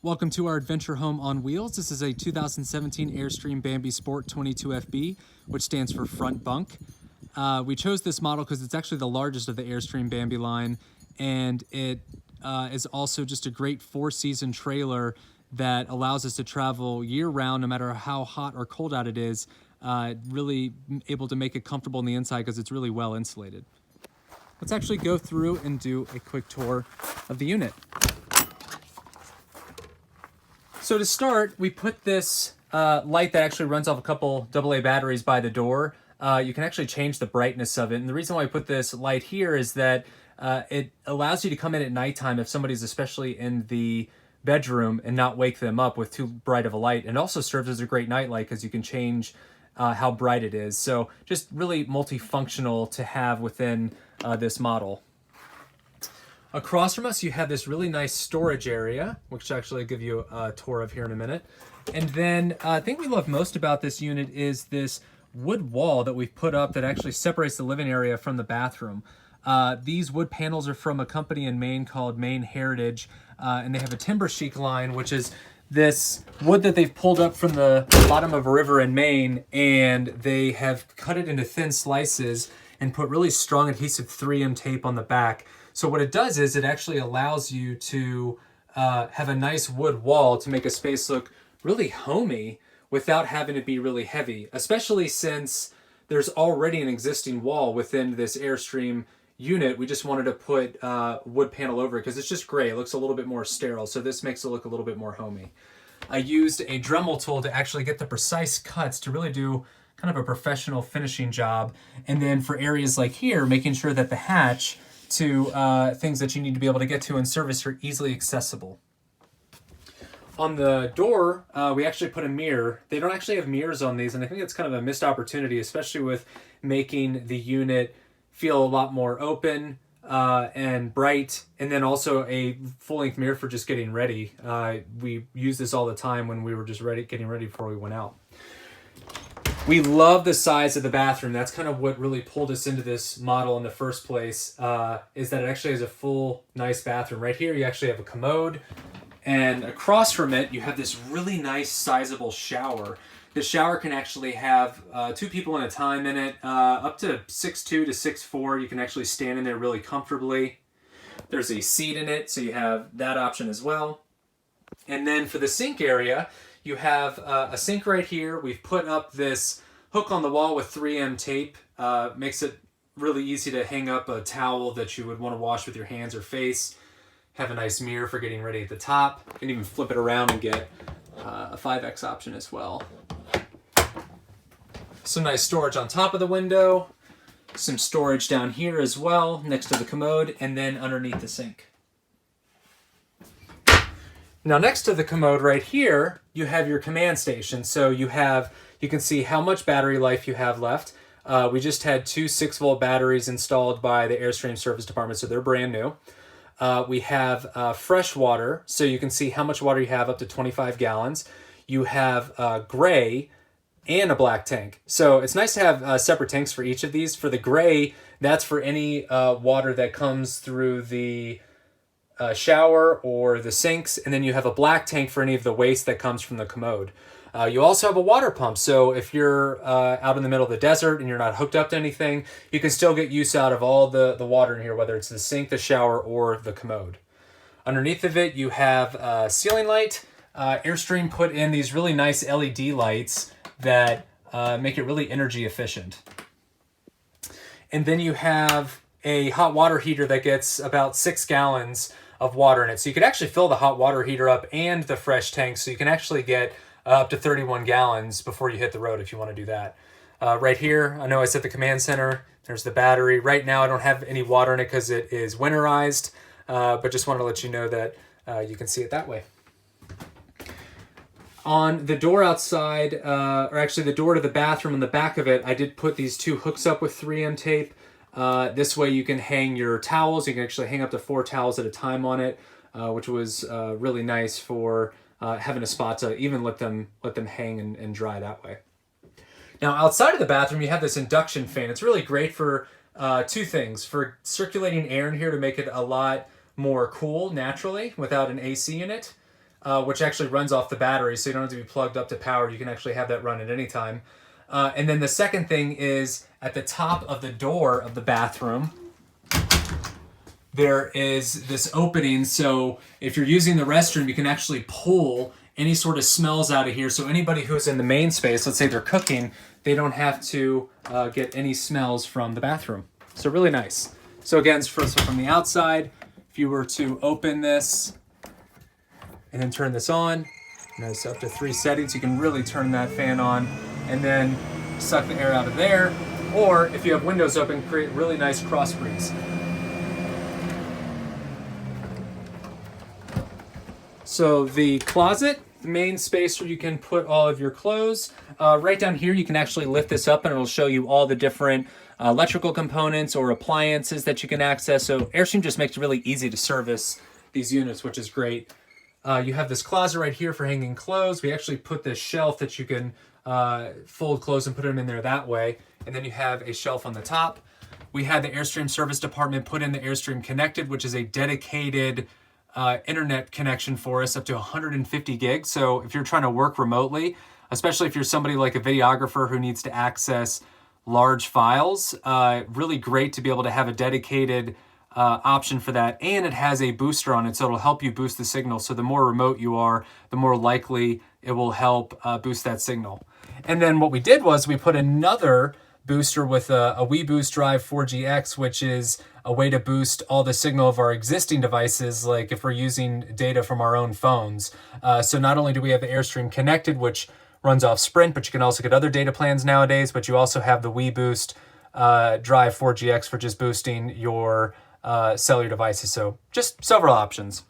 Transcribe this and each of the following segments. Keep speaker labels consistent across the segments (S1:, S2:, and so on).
S1: Welcome to our adventure home on wheels. This is a 2017 Airstream Bambi Sport 22FB, which stands for front bunk. We chose this model because it's actually the largest of the Airstream Bambi line, and it is also just a great four-season trailer that allows us to travel year-round, no matter how hot or cold out it is, really able to make it comfortable in the inside because it's really well insulated. Let's actually go through and do a quick tour of the unit. So to start, we put this light that actually runs off a couple AA batteries by the door. You can actually change the brightness of it. And the reason why I put this light here is that it allows you to come in at nighttime if somebody's especially in the bedroom and not wake them up with too bright of a light. And also serves as a great night light because you can change how bright it is. So just really multifunctional to have within this model. Across from us, you have this really nice storage area, which actually I'll give you a tour of here in a minute. And then the thing we love most about this unit is this wood wall that we've put up that actually separates the living area from the bathroom. These wood panels are from a company in Maine called Maine Heritage, and they have a timber chic line, which is this wood that they've pulled up from the bottom of a river in Maine, and they have cut it into thin slices and put really strong adhesive 3M tape on the back. So what it does is it actually allows you to have a nice wood wall to make a space look really homey without having to be really heavy, especially since there's already an existing wall within this Airstream unit. We just wanted to put wood panel over it because it's just gray. It looks a little bit more sterile, so this makes it look a little bit more homey. I used a Dremel tool to actually get the precise cuts to really do kind of a professional finishing job. And then for areas like here, making sure that the hatch to things that you need to be able to get to and service are easily accessible. On the door, we actually put a mirror. They don't actually have mirrors on these, and I think it's kind of a missed opportunity, especially with making the unit feel a lot more open and bright, and then also a full-length mirror for just getting ready. We use this all the time when we were just getting ready before we went out. We love the size of the bathroom. That's kind of what really pulled us into this model in the first place, is that it actually has a full, nice bathroom. Right here, you actually have a commode, and across from it, you have this really nice, sizable shower. The shower can actually have two people at a time in it, up to 6'2" to 6'4". You can actually stand in there really comfortably. There's a seat in it, so you have that option as well. And then for the sink area, you have a sink right here. We've put up this hook on the wall with 3M tape. Makes it really easy to hang up a towel that you would want to wash with your hands or face. Have a nice mirror for getting ready at the top. You can even flip it around and get a 5X option as well. Some nice storage on top of the window. Some storage down here as well, next to the commode, and then underneath the sink. Now next to the commode right here, you have your command station. So you can see how much battery life you have left. We just had two 6-volt batteries installed by the Airstream service department, so they're brand new. We have fresh water, so you can see how much water you have, up to 25 gallons. You have gray and a black tank. So it's nice to have separate tanks for each of these. For the gray, that's for any water that comes through the shower or the sinks, and then you have a black tank for any of the waste that comes from the commode. You also have a water pump, so if you're out in the middle of the desert and you're not hooked up to anything, you can still get use out of all the water in here, whether it's the sink, the shower, or the commode. Underneath of it, you have a ceiling light. Airstream put in these really nice LED lights that make it really energy efficient. And then you have a hot water heater that gets about 6 gallons of water in it. So you could actually fill the hot water heater up and the fresh tank, so you can actually get up to 31 gallons before you hit the road if you want to do that. Right here, I know I said the command center. There's the battery. Right now I don't have any water in it because it is winterized, but just wanted to let you know that you can see it that way. On the door outside, or actually the door to the bathroom on the back of it, I did put these two hooks up with 3M tape. This way you can hang your towels. You can actually hang up to 4 towels at a time on it, which was really nice for having a spot to even let them hang and dry that way. Now outside of the bathroom, you have this induction fan. It's really great for two things: for circulating air in here to make it a lot more cool naturally without an AC unit, which actually runs off the battery, so you don't have to be plugged up to power. You can actually have that run at any time. And then the second thing is at the top of the door of the bathroom, there is this opening. So if you're using the restroom, you can actually pull any sort of smells out of here. So anybody who's in the main space, let's say they're cooking, they don't have to get any smells from the bathroom. So really nice. So again, from the outside, if you were to open this and then turn this on, and it's up to 3 settings, you can really turn that fan on and then suck the air out of there. Or if you have windows open, create really nice cross breeze. So the closet, the main space where you can put all of your clothes. Right down here, you can actually lift this up and it'll show you all the different electrical components or appliances that you can access. So Airstream just makes it really easy to service these units, which is great. You have this closet right here for hanging clothes. We actually put this shelf that you can fold clothes and put them in there that way. And then you have a shelf on the top. We had the Airstream service department put in the Airstream Connected, which is a dedicated internet connection for us up to 150 gigs. So if you're trying to work remotely, especially if you're somebody like a videographer who needs to access large files, really great to be able to have a dedicated option for that. And it has a booster on it, so it'll help you boost the signal. So the more remote you are, the more likely it will help boost that signal. And then what we did was we put another booster with a WeBoost Drive 4GX, which is a way to boost all the signal of our existing devices, like if we're using data from our own phones. So not only do we have the Airstream Connected, which runs off Sprint, but you can also get other data plans nowadays, but you also have the WeBoost Drive 4GX for just boosting your cellular devices. So just several options.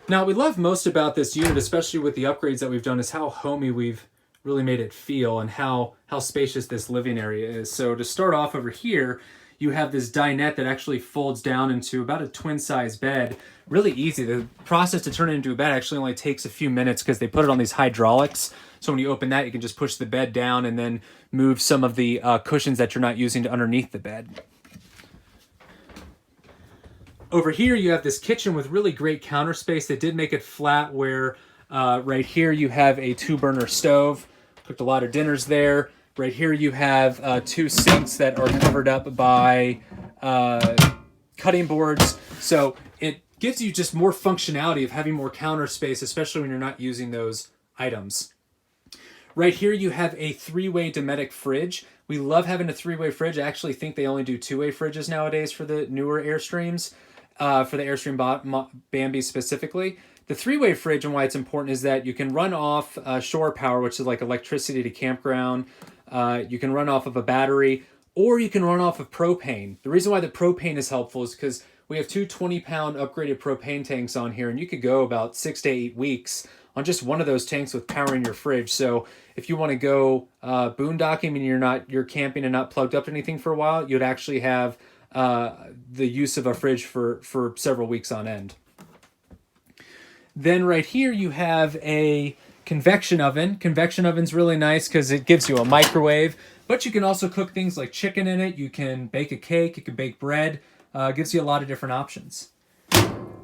S1: Now, what we love most about this unit, especially with the upgrades that we've done, is how homey we've really made it feel and how spacious this living area is. So to start off over here, you have this dinette that actually folds down into about a twin size bed. Really easy. The process to turn it into a bed actually only takes a few minutes because they put it on these hydraulics. So when you open that, you can just push the bed down and then move some of the cushions that you're not using to underneath the bed. Over here, you have this kitchen with really great counter space. They did make it flat where right here you have a 2-burner stove. Cooked a lot of dinners there. Right here you have 2 sinks that are covered up by cutting boards. So it gives you just more functionality of having more counter space, especially when you're not using those items. Right here you have a 3-way Dometic fridge. We love having a 3-way fridge. I actually think they only do 2-way fridges nowadays for the newer Airstreams, for the Airstream Bambi specifically. The 3-way fridge, and why it's important, is that you can run off shore power, which is like electricity to campground. You can run off of a battery, or you can run off of propane. The reason why the propane is helpful is because we have 2 20-pound upgraded propane tanks on here, and you could go about 6 to 8 weeks on just one of those tanks with powering your fridge. So if you want to go boondocking and you're camping and not plugged up to anything for a while, you'd actually have the use of a fridge for several weeks on end. Then right here you have a convection oven. Convection oven's really nice because it gives you a microwave, but you can also cook things like chicken in it. You can bake a cake, you can bake bread. Gives you a lot of different options.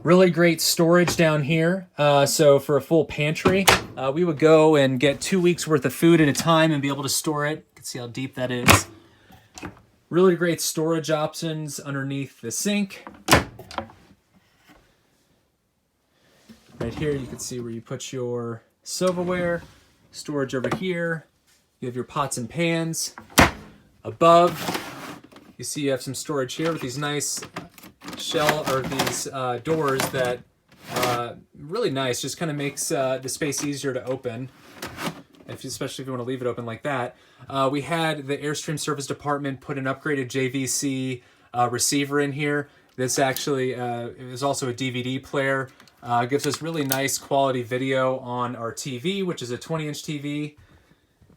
S1: Really great storage down here. So for a full pantry, we would go and get 2 weeks worth of food at a time and be able to store it. You can see how deep that is. Really great storage options underneath the sink. Right here, you can see where you put your silverware. Storage over here. You have your pots and pans. Above, you see you have some storage here with these nice these doors that really nice. Just kind of makes the space easier to open, especially if you want to leave it open like that. We had the Airstream service department put an upgraded JVC receiver in here. This actually is also a DVD player. Gives us really nice quality video on our TV, which is a 20-inch TV.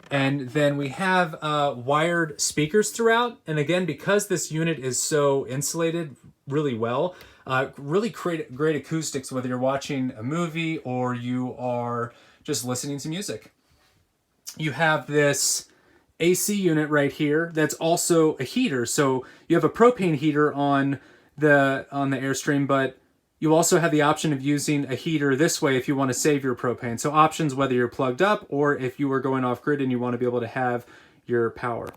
S1: And then we have wired speakers throughout. And again, because this unit is so insulated really well, really great acoustics, whether you're watching a movie or you are just listening to music. You have this AC unit right here that's also a heater. So you have a propane heater on the Airstream, but You also have the option of using a heater this way if you want to save your propane. So options whether you're plugged up or if you are going off grid and you want to be able to have your power.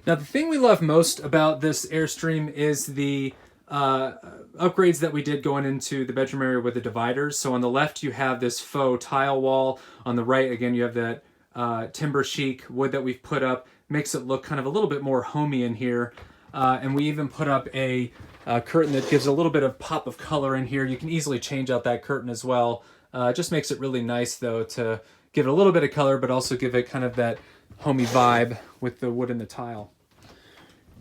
S1: Now the thing we love most about this Airstream is the upgrades that we did going into the bedroom area with the dividers. So on the left you have this faux tile wall. On the right, again, you have that timber chic wood that we've put up. Makes it look kind of a little bit more homey in here. And we even put up a curtain that gives a little bit of pop of color in here. You can easily change out that curtain as well. It just makes it really nice though to give it a little bit of color, but also give it kind of that homey vibe with the wood and the tile.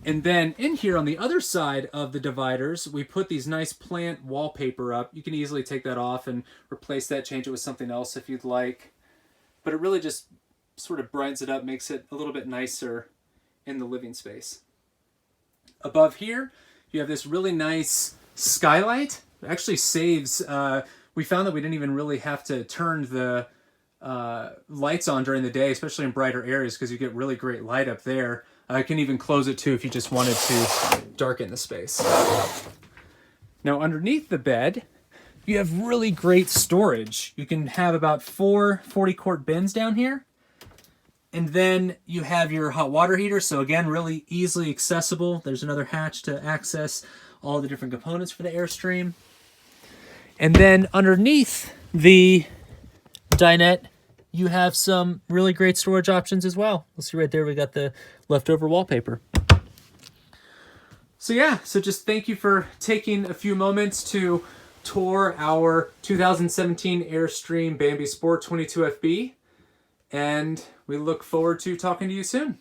S1: And then in here on the other side of the dividers, we put these nice plant wallpaper up. You can easily take that off and replace that, change it with something else if you'd like. But it really just sort of brightens it up, makes it a little bit nicer in the living space. Above here, you have this really nice skylight. It actually saves, we found that we didn't even really have to turn the lights on during the day, especially in brighter areas, because you get really great light up there. I can even close it too if you just wanted to darken the space. Now underneath the bed, you have really great storage. You can have about 4 40-quart bins down here. And then you have your hot water heater. So again, really easily accessible. There's another hatch to access all the different components for the Airstream. And then underneath the dinette, you have some really great storage options as well. You'll see right there, we got the leftover wallpaper. So yeah, so just thank you for taking a few moments to tour our 2017 Airstream Bambi Sport 22FB. And we look forward to talking to you soon.